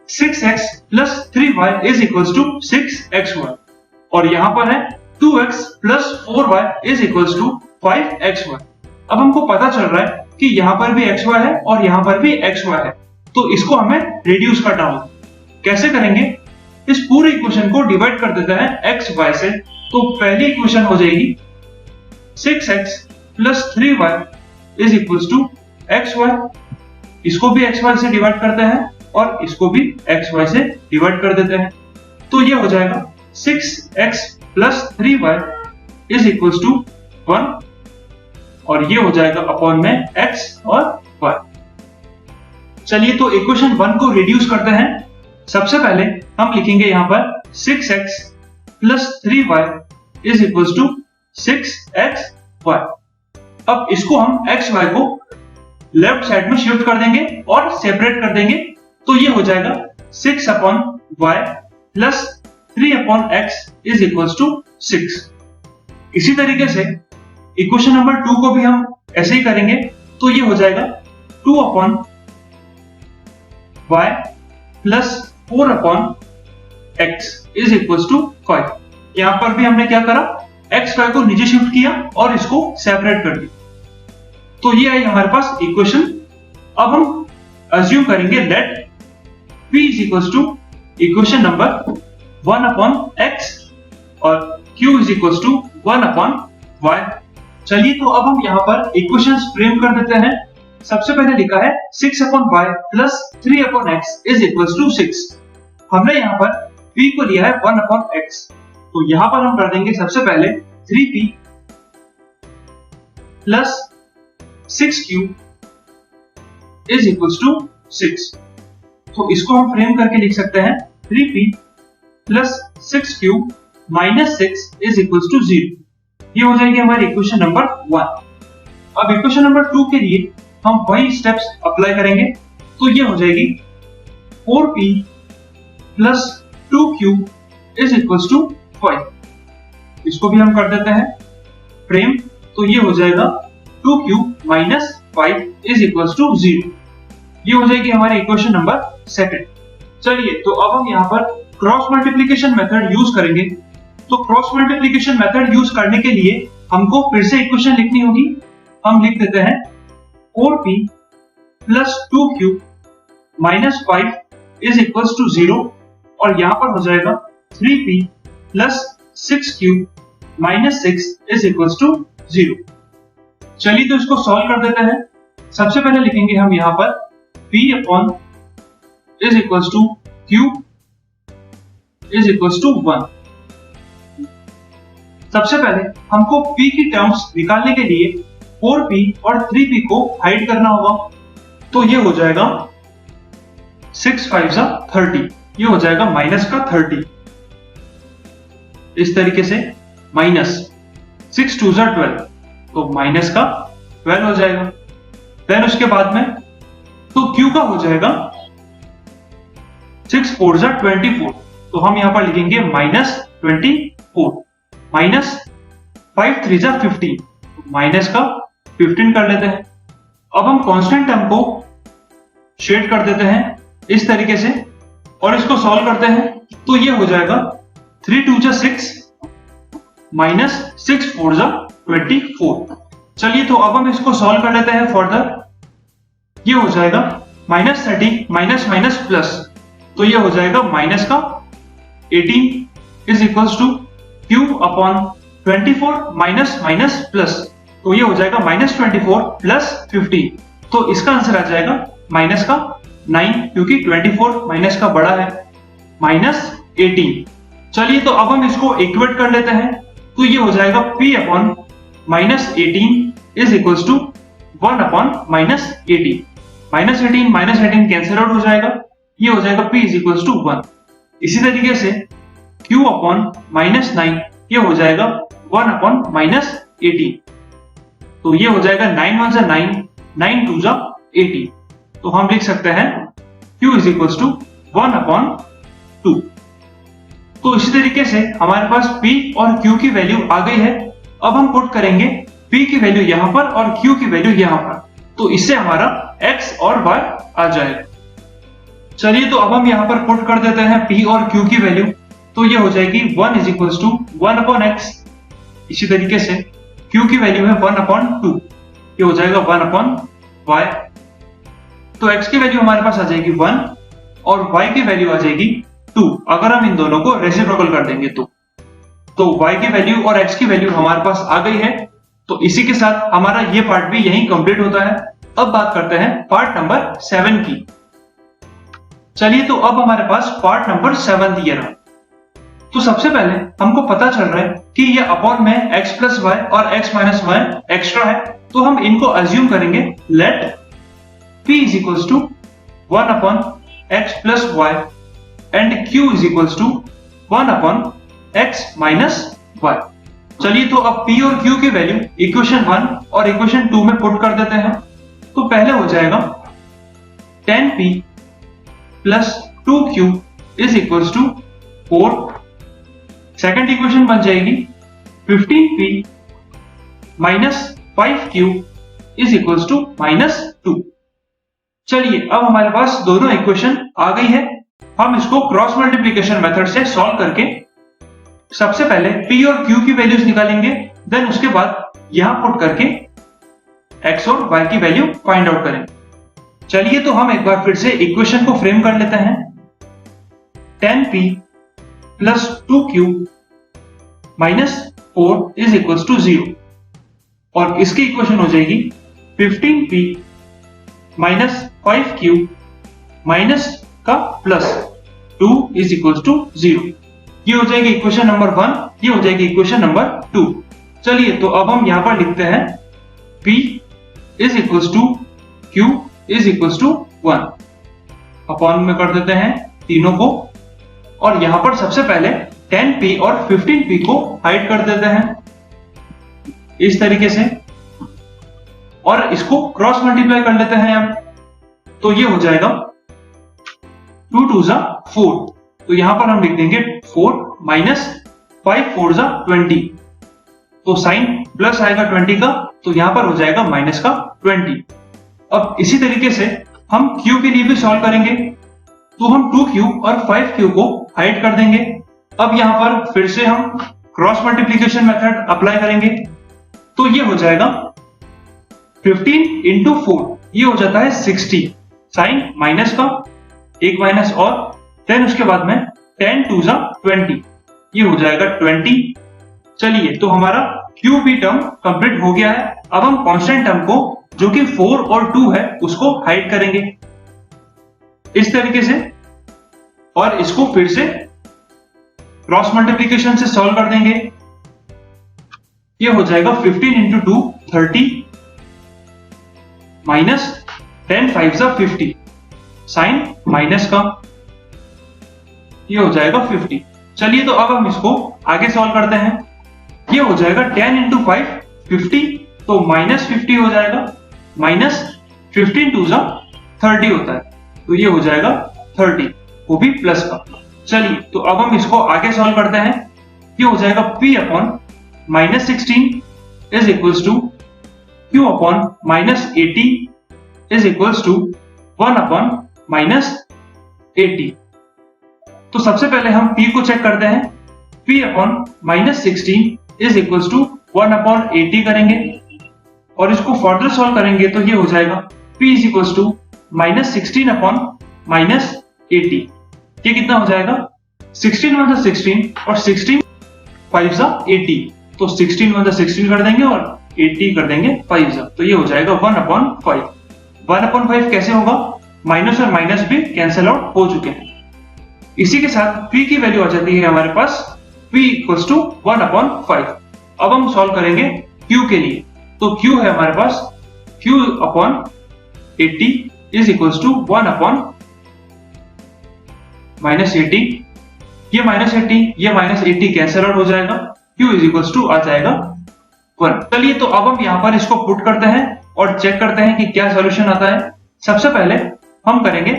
6x plus 3y is equals to 6xy, और यहां पर है 2x plus 4y is equals to 5xy। अब हमको पता चल रहा है कि यहां पर भी xy है और यहां पर भी xy है, तो इसको हमें रिड्यूस करना होगा। कैसे करेंगे, इस पूरे इक्वेशन को डिवाइड कर देते हैं x y से। तो पहली इक्वेशन हो जाएगी 6x plus 3y is equals to xy, इसको भी xy से डिवाइड करते हैं और इसको भी xy से डिवाइड कर देते हैं। तो ये हो जाएगा 6x plus 3y is equals to 1, और ये हो जाएगा अपॉन में x और y। चलिए तो इक्वेशन 1 को रिड्यूस करते हैं। सबसे पहले हम लिखेंगे यहां पर 6x plus 3y is equals to 6xy। अब इसको हम xy को लेफ्ट साइड में शिफ्ट कर देंगे और सेपरेट कर देंगे, तो ये हो जाएगा 6 upon y plus 3 upon x is equals to 6। इसी तरीके से इक्वेशन नंबर 2 को भी हम ऐसे ही करेंगे, तो ये हो जाएगा 2 upon y plus 4 upon x is equals to 5। यहां पर भी हमने क्या करा, x y को नीचे शिफ्ट किया और इसको सेपरेट कर दिया, तो ये आई हमारे पास इक्वेशन। अब हम अज्यूम करेंगे let p is equals to equation number 1 upon x और q is equals to 1 upon y। चलिए तो अब हम यहां पर इक्वेशंस फ्रेम कर देते हैं। सबसे पहले लिखा है 6/y plus 3/x is equal to 6। हमने यहाँ पर p को लिया है 1/x, तो यहाँ पर हम कर देंगे सबसे पहले 3p plus 6q is equal to 6। तो इसको हम फ्रेम करके लिख सकते हैं 3p plus 6q minus 6 is equal to 0। ये हो जाएगी हमारी इक्वेशन नंबर 1। अब इक्वेशन नंबर 2 के लिए हम वही स्टेप्स अप्लाई करेंगे, तो ये हो जाएगी 4p plus 2q is equal to 5। इसको भी हम कर देते हैं फ्रेम, तो ये हो जाएगा 2q minus 5 is equal to 0। ये हो जाएगी हमारी इक्वेशन नंबर 2। चलिए, तो अब हम यहाँ पर क्रॉस मल्टीप्लिकेशन मेथड यूज करेंगे। तो क्रॉस मल्टीप्लिकेशन मेथड यूज करने के लिए हमको फिर से इक्वेशन लिखनी होगी। हम लिख देते हैं 4p plus 2q minus 5 is equal to 0, और यहाँ पर हो जाएगा 3p plus 6q minus 6 is equal to 0। चलिए, तो इसको सॉल्व कर देते हैं। सबसे पहले लिखेंगे हम यहाँ पर p upon is equal to q is equal to 1। सबसे पहले हमको p की टर्म्स निकालने के लिए 4p और 3p को हाइड करना होगा, तो ये हो जाएगा 6 5 30, ये हो जाएगा माइनस का 30। इस तरीके से माइनस 6 2 12, तो माइनस का 12 हो जाएगा। देन उसके बाद में तो q का हो जाएगा 6 4 24, तो हम यहां पर लिखेंगे माइनस 24, माइनस 5 3 15, माइनस का 15 कर लेते हैं। अब हम कांस्टेंट टर्म को शेड कर देते हैं इस तरीके से, और इसको सॉल्व करते हैं, तो ये हो जाएगा 3 2 6 माइनस 6 4 24। चलिए, तो अब हम इसको सॉल्व कर लेते हैं फर्दर। ये हो जाएगा माइनस 30 माइनस माइनस प्लस, तो ये हो जाएगा माइनस का 18 is equal to q upon 24 minus minus plus, तो ये हो जाएगा माइनस 24 प्लस 15, तो इसका आंसर आ जाएगा माइनस का 9, क्योंकि 24 माइनस का बड़ा है, माइनस 18। चलिए, तो अब हम इसको इक्वेट कर लेते हैं, तो ये हो जाएगा p upon minus 18 is equal to 1 upon minus 18। Minus 18 cancel out हो जाएगा, ये हो जाएगा p इज इक्वल टू 1। इसी तरीके से q अपॉन माइनस 9, ये हो जाएगा 1 अपॉन माइनस 18, तो ये हो जाएगा 9 1 9 9 2 18, तो हम लिख सकते हैं q is equal to 1 upon 2। तो इसी तरीके से हमारे पास p और q की वैल्यू आ गई है। अब हम पुट करेंगे p की वैल्यू यहां पर और q की वैल्यू यहां पर, तो इससे हमारा x और y आ जाएगा। चलिए, तो अब हम यहां पर पुट कर देते हैं p और q की वैल्यू, तो ये हो जाएगी 1 is equal to 1 upon x। इसी तरीके से q की वैल्यू है 1 अपॉन 2, ये हो जाएगा 1 अपॉन y। तो x की वैल्यू हमारे पास आ जाएगी 1 और y की वैल्यू आ जाएगी 2, अगर हम इन दोनों को रेसिप्रोकल कर देंगे तो y की वैल्यू और x की वैल्यू हमारे पास आ गई है। तो इसी के साथ हमारा ये पार्ट भी यहीं कंप्लीट होता है। अब बात करते हैं पार्ट नंबर 7 की। चलिए, तो अब हमारे पास पार्ट नंबर 7 दिया रहा। तो सबसे पहले हमको पता चल रहा है कि ये अपॉन में x प्लस वाई और x माइनस वाई एक्स्ट्रा है, तो हम इनको अज्यूम करेंगे। Let p is equals to 1 upon x plus y and q is equals to 1 upon x minus y. चलिए, तो अब p और q की वैल्यू इक्वेशन 1 और इक्वेशन 2 में पुट कर देते हैं। तो पहले हो जाएगा 10p plus 2q is equals to 4। Second equation बन जाएगी 15p minus 5q is equals to minus 2। चलिए, अब हमारे पास दोनों इक्वेशन आ गई है। हम इसको क्रॉस मल्टीप्लिकेशन मेथड से सॉल्व करके सबसे पहले p और q की वैल्यूज निकालेंगे, देन उसके बाद यहां पुट करके x और y की वैल्यू फाइंड आउट करेंगे। चलिए, तो हम एक बार फिर से इक्वेशन को फ्रेम कर लेते हैं। 10p plus 2q minus 4 is equal to 0, और इसकी इक्वेशन हो जाएगी 15p माइनस 5q माइनस का प्लस 2 इज इक्वल टू 0। ये हो जाएगी इक्वेशन नंबर 1, ये हो जाएगी इक्वेशन नंबर 2। चलिए तो अब हम यहां पर लिखते हैं p is equal to q is equal to 1 upon में कर देते हैं तीनों को, और यहां पर सबसे पहले 10p और 15p को हाइड कर देते हैं इस तरीके से, और इसको क्रॉस मल्टीप्लाई कर लेते हैं हम। तो ये हो जाएगा 2 2 जा 4, तो यहां पर हम लिख देंगे 4 माइनस 5 4 जा 20, तो साइन प्लस आएगा 20 का, तो यहां पर हो जाएगा माइनस का 20। अब इसी तरीके से हम q के लिए भी सॉल्व करेंगे, तो हम 2q और 5q को हाइड कर देंगे। अब यहां पर फिर से हम क्रॉस मल्टीप्लीकेशन मेथड अप्लाई करेंगे, तो ये हो जाएगा 15 इंटू 4, ये हो जाता है 60, साइन माइनस का एक माइनस, और देन उसके बाद में 10 2 जा 20, ये हो जाएगा 20। चलिए तो हमारा QP टर्म कंप्लीट हो गया है। अब हम कांस्टेंट टर्म को जो कि 4 और 2 है उसको हाइड करेंगे इस तरीके से, और इसको फिर से क्रॉस मल्टीप्लीकेशन से सॉल्व कर देंगे। ये हो जाएगा 15 इंटू 2 30 माइनस 10 5 जा 50, साइन माइनस का, ये हो जाएगा 50। चलिए तो अब हम इसको आगे सॉल्व करते हैं। ये हो जाएगा 10 इंटू 5 50, तो माइनस 50 हो जाएगा, माइनस 15 2 जा 30 होता है, तो ये हो जाएगा 30, वो भी प्लस का। चलिए तो अब हम इसको आगे सॉल्व करते हैं। ये हो जाएगा p upon minus 16 is equals to q upon minus 80 is equals to 1 upon minus 80। तो सबसे पहले हम p को चेक करते हैं। p upon minus 16 is equals to 1 upon 80 करेंगे, और इसको फर्दर सॉल्व करेंगे तो ये हो जाएगा p is equals to minus 16 upon minus 80। ये कितना हो जाएगा 16 1 जा 16 और 16 5 जा 80, तो 16 1 जा 16 कर देंगे और 80 कर देंगे 5 जा, तो ये हो जाएगा 1 अपॉन 5। 1 अपॉन 5 कैसे होगा, माइनस और माइनस भी कैंसिल आउट हो चुके हैं। इसी के साथ p की वैल्यू आ जाती है हमारे पास p इक्वल्स टू 1 अपॉन 5। अब हम सॉल्व करेंगे q के लिए, तो q है हमारे पास q upon 80 is equals to 1 upon minus 80, ये माइनस 80 ये माइनस 80 कैंसिल आउट हो जाएगा, q इज इक्वल्स टू आ जाएगा 1। चलिए तो अब हम यहाँ पर इसको पुट करते हैं और चेक करते हैं कि क्या सॉल्यूशन आता है। सबसे पहले हम करेंगे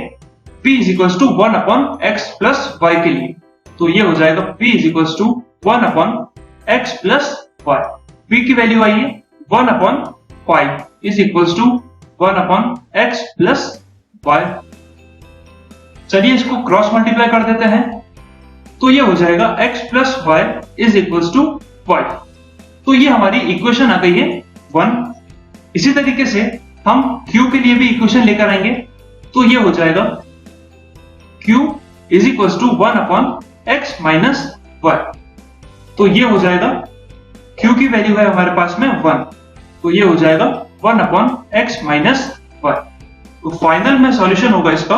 p is equals to 1 upon x plus y के लिए, तो ये हो जाएगा p is equals to 1 upon x plus y। p की वैल्यू आई है 1 upon 5 is equals to 1 upon x plus y। चलिए इसको क्रॉस मल्टीप्लाई कर देते हैं, तो ये हो जाएगा x plus y is equals to 5। तो ये हमारी इक्वेशन आ गई है 1। इसी तरीके से हम q के लिए भी इक्वेशन लेकर आएंगे, तो ये हो जाएगा q is equals to 1 upon x minus y। तो ये हो जाएगा q की वैल्यू है हमारे पास में 1, तो ये हो जाएगा 1 अपॉन x माइनस y। तो फाइनल में सॉल्यूशन होगा इसका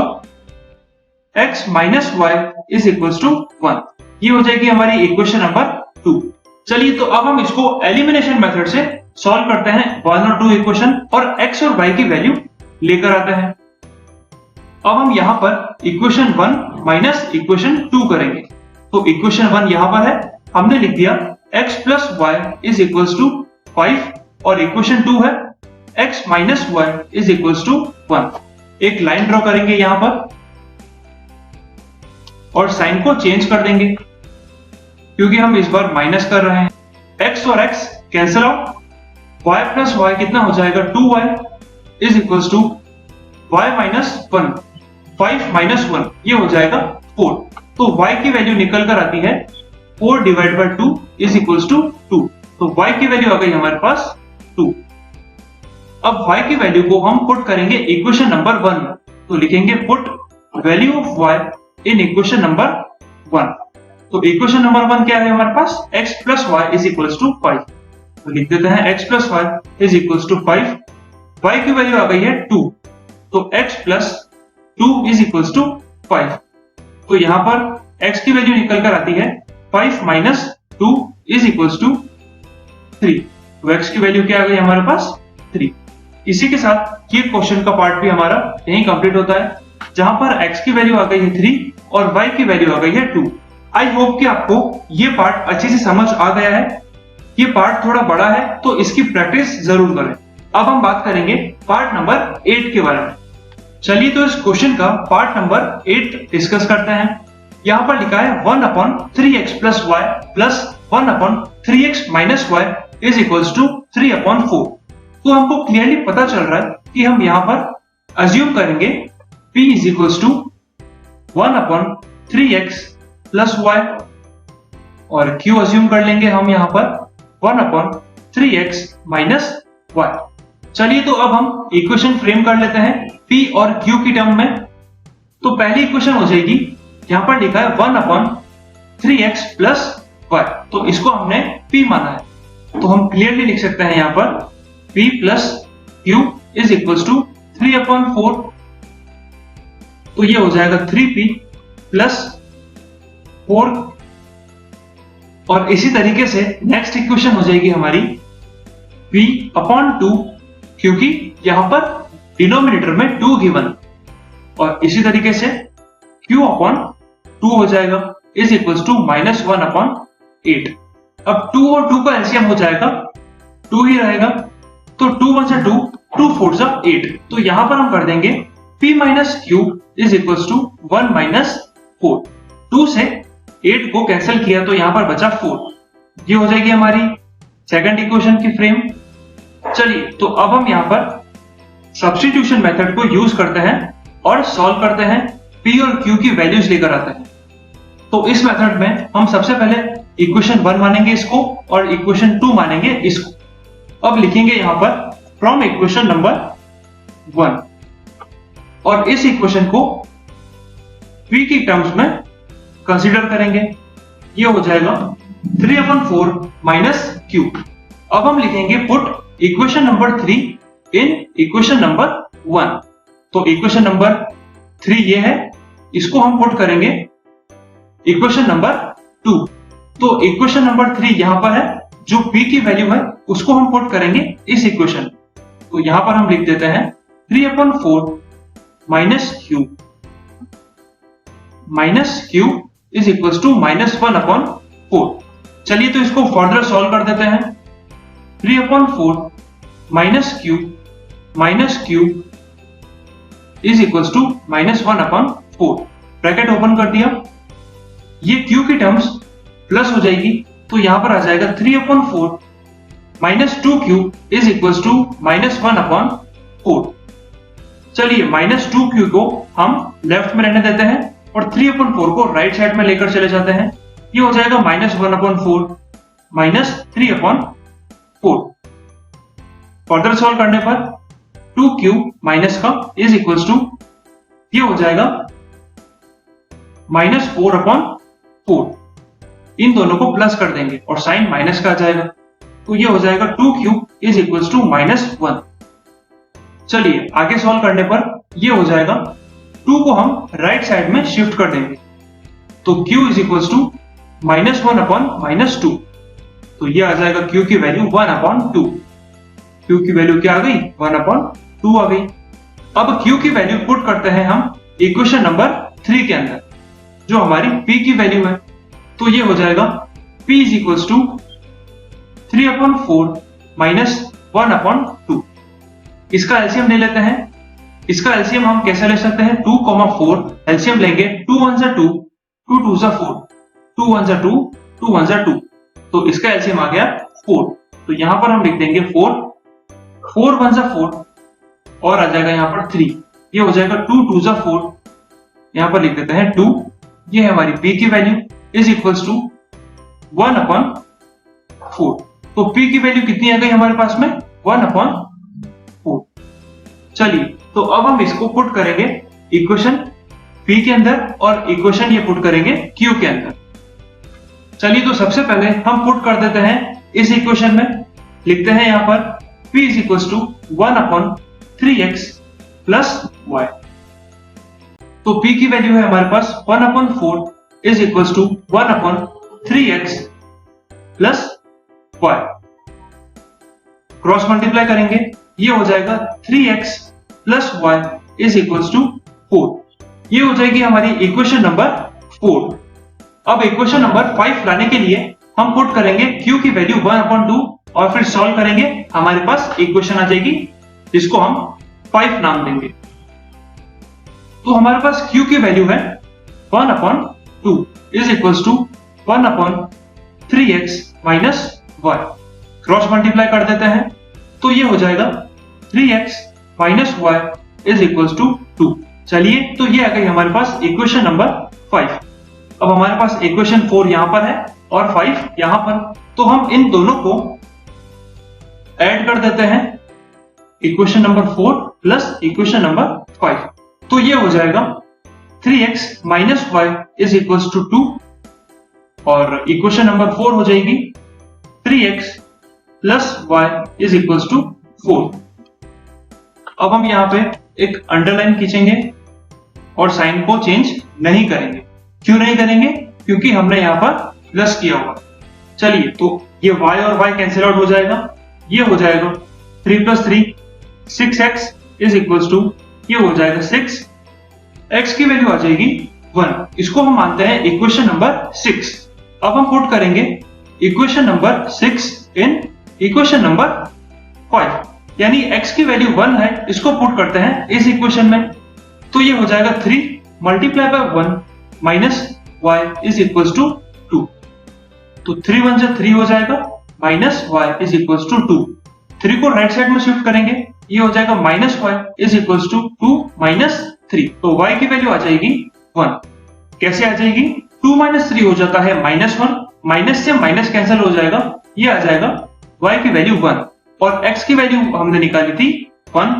x minus y is equals to 1। ये हो जाएगी हमारी इक्वेशन नंबर 2। चलिए तो अब हम इसको एलिमिनेशन मेथड से सॉल्व करते हैं 1 और 2 इक्वेशन, और x और y की वैल्यू लेकर आते हैं। अब हम यहां पर इक्वेशन 1 माइनस इक्वेशन 2 करेंगे। तो इक्वेशन 1 यहां पर है, हमने लिख दिया x plus y is equals to 5, और इक्वेशन 2 है x minus y is equals to 1। एक लाइन ड्रॉ करेंगे यहां पर और साइन को चेंज कर देंगे, क्योंकि हम इस बार माइनस कर रहे हैं। x और x cancel out, y plus y कितना हो जाएगा 2y is equals to y minus 1, 5 minus 1 ये हो जाएगा 4। तो y की वैल्यू निकल कर आती है 4 divide by 2 is equals to 2। तो y की वैल्यू आ गई हमारे पास 2। अब y की वैल्यू को हम पुट करेंगे इक्वेशन नंबर 1 में, तो लिखेंगे put value of y in equation number 1। तो इक्वेशन नंबर 1 क्या है हमारे पास, x plus y is equals to 5। तो लिख देते हैं x plus y is equals to 5। y की वैल्यू आ गई है 2, तो x plus 2 is equal to 5। तो यहाँ पर x की वैल्यू निकल कर आती है 5 माइनस 2 इज इक्वल टू 3। तो x की वैल्यू क्या आ गई हमारे पास 3। इसी के साथ ये क्वेश्चन का पार्ट भी हमारा यहीं कंप्लीट होता है, जहां पर x की वैल्यू आ गई है 3 और y की वैल्यू आ गई है 2। आई होप कि आपको ये पार्ट अच्छे से समझ आ गया है। ये पार्ट थोड़ा बड़ा है तो इसकी प्रैक्टिस जरूर करें। अब हम बात करेंगे पार्ट नंबर 8 के बारे में। चलिए तो इस क्वेश्चन का पार्ट नंबर 8 डिस्कस करते हैं। यहाँ पर लिखा है 1/3x plus y plus 1/3x minus y is equals to 3/4। तो हमको क्लियरली पता चल रहा है कि हम यहाँ पर अज्यूम करेंगे p is equals to 1/3x plus y और q अज्यूम कर लेंगे हम यहाँ पर 1/3x माइनस y। चलिए तो अब हम इक्वेशन फ्रेम कर लेते हैं p और q की टर्म में। तो पहली इक्वेशन हो जाएगी, यहाँ पर लिखा है 1/3x प्लस y, तो इसको हमने p माना है, तो हम क्लियरली लिख सकते हैं यहाँ पर p plus q is equals to 3/4। तो ये हो जाएगा 3p प्लस 4। और इसी तरीके से नेक्स्ट इक्वेशन हो जाएगी हमारी p/2, क्योंकि यहां पर डिनोमिनेटर में 2 गिवन, और इसी तरीके से q/2 हो जाएगा इज इक्वल्स टू -1/8। अब 2 और 2 का एलसीएम हो जाएगा 2 ही रहेगा, तो 2 1 2, 2 4 8। तो यहां पर हम कर देंगे p minus q is equals to 1 minus 4। 2 से 8 को कैंसिल किया तो यहां पर बचा 4। ये हो जाएगी हमारी सेकंड इक्वेशन की फ्रेम। चलिए तो अब हम यहां पर सब्स्टिट्यूशन मेथड को यूज करते हैं और सॉल्व करते हैं, p और q की वैल्यूज लेकर आते हैं। तो इस मेथड में हम सबसे पहले इक्वेशन 1 मानेंगे इसको और इक्वेशन 2 मानेंगे इसको। अब लिखेंगे यहां पर फ्रॉम इक्वेशन नंबर 1, और इस इक्वेशन को p की टर्म्स में कंसीडर करेंगे। ये हो जाएगा 3/4 माइनस q। अब हम लिखेंगे पुट इक्वेशन नंबर 3 इन इक्वेशन नंबर 1। तो इक्वेशन नंबर 3 ये है, इसको हम पुट करेंगे इक्वेशन नंबर 2। तो इक्वेशन नंबर 3 यहां पर है, जो p की वैल्यू है उसको हम पुट करेंगे इस इक्वेशन। तो यहां पर हम लिख देते हैं 3/4 minus q is equals to -1/4। चलिए तो इसको फर्दर सॉल्व कर देते हैं। 3/4 minus q is equals to -1/4। Bracket open कर दिया, ये q की टर्म्स प्लस हो जाएगी, तो यहां पर आ जाएगा 3/4 minus 2q is equals to -1/4। चलिए -2q को हम लेफ्ट में रहने देते हैं और 3/4 को राइट साइड में लेकर चले जाते हैं। ये हो जाएगा -1/4 माइनस 3/4। फर्दर सॉल्व करने पर 2q माइनस का इज इक्वल्स टू ये हो जाएगा -4/4। इन दोनों को प्लस कर देंगे और साइन माइनस का आ जाएगा, तो ये हो जाएगा 2q इज इक्वल्स टू -1। चलिए आगे सॉल्व करने पर ये हो जाएगा, 2 को हम राइट साइड में शिफ्ट कर देंगे, तो q इज इक्वल्स टू -1/-2। तो ये आ जाएगा q की वैल्यू 1/2। q की वैल्यू क्या आ गई 1/2 आ गई। अब q की वैल्यू पुट करते हैं हम इक्वेशन नंबर 3 के अंदर, जो हमारी p की वैल्यू है। तो ये हो जाएगा p is equals to 3/4 minus 1/2। इसका एलसीएम ले लेते हैं। इसका एलसीएम हम कैसे ले सकते हैं, 2, 4 एलसीएम लेंगे, 2 1 2, 2 2 4, 2 1 2, 2 1 2। तो इसका एलसीएम आ गया 4। तो यहां पर हम लिख देंगे 4, 4 1 4 और आ जाएगा यहां पर 3। ये हो जाएगा 2 2 4, यहां पर लिख देते हैं 2। ये है हमारी p की वैल्यू इज इक्वल्स टू 1/4। तो p की वैल्यू कितनी आ गई हमारे पास में 1/4। चलिए तो अब हम इसको पुट करेंगे इक्वेशन p के अंदर और इक्वेशन ये पुट करेंगे q के अंदर। चलिए तो सबसे पहले हम पुट कर देते हैं इस इक्वेशन में। लिखते हैं यहां पर p is equals to 1/3x plus y। तो p की वैल्यू है हमारे पास 1/4 is equal to 1/3x plus y। Cross multiply करेंगे, ये हो जाएगा 3x plus y is equal to 4। ये हो जाएगी हमारी इक्वेशन नंबर 4। अब इक्वेशन नंबर 5 लाने के लिए हम पुट करेंगे q की वैल्यू 1/2 और फिर सॉल्व करेंगे, हमारे पास इक्वेशन आ जाएगी जिसको हम 5 नाम देंगे। तो हमारे पास q की वैल्यू है 1/2 is equal to 1/3x minus y। Cross multiply कर देते हैं, तो ये हो जाएगा 3x minus y is equal to 2। चलिए, तो ये आ गई हमारे पास इक्वेशन नंबर 5। अब हमारे पास इक्वेशन 4 यहां पर है और 5 यहां पर, तो हम इन दोनों को ऐड कर देते हैं, equation number 4 plus equation number 5। तो ये हो जाएगा 3x minus y is equal to 2 और इक्वेशन नंबर 4 हो जाएगी 3x plus y is equal to 4। अब हम यहाँ पे एक अंडरलाइन खींचेंगे और साइन को चेंज नहीं करेंगे। क्यों नहीं करेंगे? क्योंकि हमने यहाँ पर प्लस किया हुआ। चलिए, तो ये y और y कैंसिल आउट हो जाएगा, ये हो जाएगा 3 plus 3 6x is equal to, ये हो जाएगा 6। x की वैल्यू आ जाएगी 1। इसको हम मानते हैं इक्वेशन नंबर 6। अब हम पुट करेंगे इक्वेशन नंबर 6 इन इक्वेशन नंबर 5, यानी x की वैल्यू 1 है, इसको पुट करते हैं इस इक्वेशन में, तो ये हो जाएगा 3 multiply by 1 minus y is equal to 2। तो 3 1 जा 3 हो जाएगा minus y is equal to 2। 3 को राइट साइड में शिफ्ट करेंगे, ये हो जाएगा minus y is equal to 2 minus 3। तो y की वैल्यू आ जाएगी 1। कैसे आ जाएगी? 2 माइनस 3 हो जाता है माइनस 1, माइनस से माइनस कैंसिल हो जाएगा, ये आ जाएगा y की वैल्यू 1 और x की वैल्यू हमने निकाली थी 1।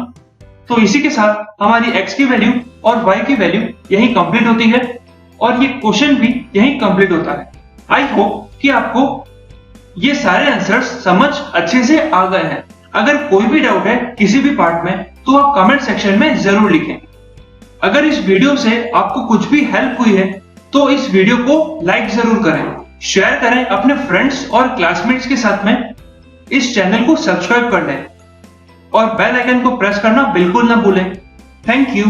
तो इसी के साथ हमारी x की वैल्यू और y की वैल्यू यही कंप्लीट होती है और ये क्वेश्चन भी यही कंप्लीट होता है। आई होप कि आपको ये सारे आंसर्स समझ अच्छे से आ गए हैं। अगर कोई भी डाउट है किसी भी पार्ट में तो आप कमेंट सेक्शन में जरूर लिखें। अगर इस वीडियो से आपको कुछ भी हेल्प हुई है तो इस वीडियो को लाइक जरूर करें, शेयर करें अपने फ्रेंड्स और क्लासमेट्स के साथ में। इस चैनल को सब्सक्राइब कर लें और बेल आइकन को प्रेस करना बिल्कुल ना भूलें। Thank you.